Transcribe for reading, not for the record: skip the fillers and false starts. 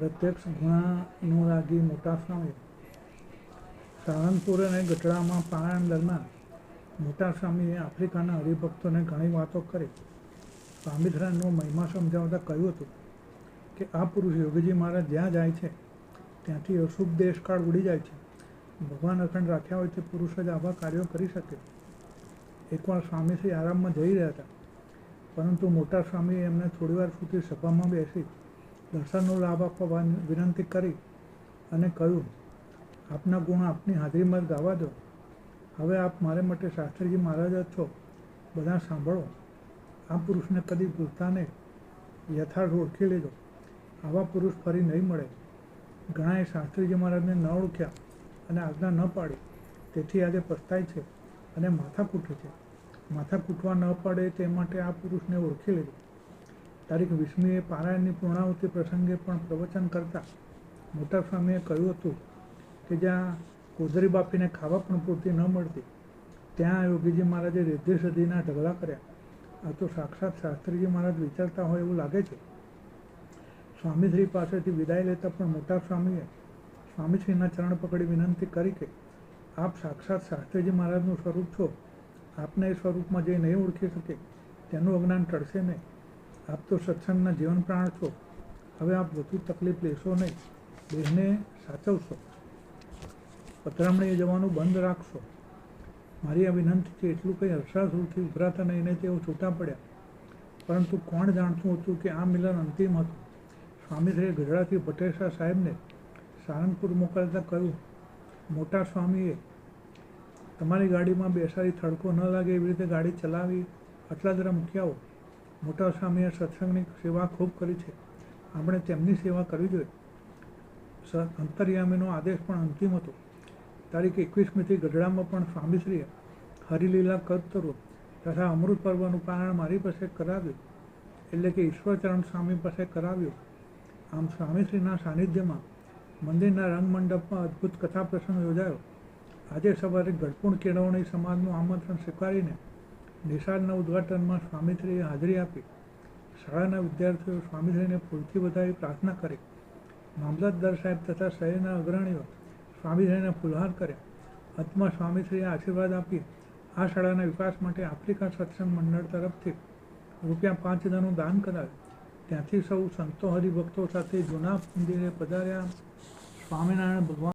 પ્રત્યક્ષ ગુણાનુરાગી મોટા સ્વામી. સાળંગપુર અને ગઢડામાં પારાયણ દરમિયાન મોટા સ્વામીએ આફ્રિકાના હરિભક્તોને ઘણી વાતો કરી. સ્વામિનારાયણનો મહિમા સમજાવતા કહ્યું હતું કે આ પુરુષ યોગીજી મહારાજ જ્યાં જાય છે ત્યાંથી અશુભ દેશકાળ ઉડી જાય છે. ભગવાન અખંડ રાખ્યા હોય તે પુરુષ જ આવા કાર્યો કરી શકે. એકવાર સ્વામીશ્રી આરામમાં જઈ રહ્યા હતા, પરંતુ મોટા સ્વામીએ એમને થોડીવાર સુધી સભામાં બેસી દર્શનનો લાભ આપવા વિનંતી કરી અને કહ્યું, આપના ગુણ આપની હાજરીમાં જ ગાવા દો. હવે આપ મારે માટે શાસ્ત્રીજી મહારાજ જ છો. બધા સાંભળો. આ પુરુષને કદી ભૂલતા નહીં. યથાર્થ ઓળખી લેજો. આવા પુરુષ ફરી નહીં મળે. ઘણાએ શાસ્ત્રીજી મહારાજને ન ઓળખ્યા અને આજ્ઞા ન પાડી, તેથી આજે પસ્તાય છે અને માથા કૂટે છે. માથા કૂટવા ન પડે તે માટે આ પુરુષને ઓળખી લેજો. તારીખ 20મીએ પારાયણની પૂર્ણાહુતિ પ્રસંગે પણ પ્રવચન કરતા મોટા સ્વામીએ કહ્યું હતું કે જ્યાં કોદરી બાફીને ખાવા પણ પૂરતી ન મળતી ત્યાં યોગીજી મહારાજે રિદ્ધિ સિદ્ધિના ઢગલા કર્યા. આ તો સાક્ષાત શાસ્ત્રીજી મહારાજ વિચારતા હોય એવું લાગે છે. સ્વામીશ્રી પાસેથી વિદાય લેતા પણ મોટા સ્વામીએ સ્વામીશ્રીના ચરણ પકડી વિનંતી કરી કે આપ સાક્ષાત શાસ્ત્રીજી મહારાજનું સ્વરૂપ છો. આપને એ સ્વરૂપમાં જે નહીં ઓળખી શકે તેનું અજ્ઞાન ટળશે નહીં. આપ તો સત્સંગના જીવન પ્રાણ છો. હવે આપ વધુ તકલીફ લેશો નહીં. દેહને સાચવશો. પધરામણીએ જવાનું બંધ રાખશો. મારી આ વિનંતીથી એટલું કંઈ હર્ષાસુરથી ઉભરાતા નહીં ને તેઓ છૂટા પડ્યા. પરંતુ કોણ જાણતું હતું કે આ મિલન અંતિમ હતું. સ્વામીશ્રીએ ગઢડાથી ભટ્ટેસા સાહેબને સાળંગપુર મોકલતા કહ્યું, મોટા સ્વામીએ તમારી ગાડીમાં બેસાડી તડકો ન લાગે એવી રીતે ગાડી ચલાવી. આટલા જરા મૂકી આવો. મોટા સ્વામીએ સત્સંગની સેવા ખૂબ કરી છે. આપણે તેમની સેવા કરવી જોઈએ. અંતર્યામીનો આદેશ પણ અંતિમ હતો. તારીખ 21મીથી ગઢડામાં પણ સ્વામીશ્રીએ હરિલીલા કલ્પતરુ તથા અમૃત પર્વનું પારાયણ મારી પાસે કરાવ્યું, એટલે કે ઈશ્વરચરણ સ્વામી પાસે કરાવ્યું. આમ સ્વામીશ્રીના સાનિધ્યમાં મંદિરના રંગમંડપમાં અદ્ભુત કથા પ્રસંગ યોજાયો. આજે સવારે ગઢપુણ કેળવણી સમાજનું આમંત્રણ સ્વીકારીને નિશાળના ઉદ્ઘાટનમાં સ્વામીશ્રીએ હાજરી આપી. શાળાના વિદ્યાર્થીઓ સ્વામીશ્રીને ફૂલથી વધાવી પ્રાર્થના કરી. મામલતદાર સાહેબ તથા શહેરના અગ્રણીઓ સ્વામીશ્રીને ફૂલહાર કર્યા. અંતમાં સ્વામીશ્રીએ આશીર્વાદ આપી આ શાળાના વિકાસ માટે આફ્રિકા સત્સંગ મંડળ તરફથી ₹5,000નું દાન કરાવ્યું. ત્યાંથી સૌ સંતો હરિભક્તો સાથે જૂના મંદિરે પધાર્યા. સ્વામિનારાયણ ભગવાન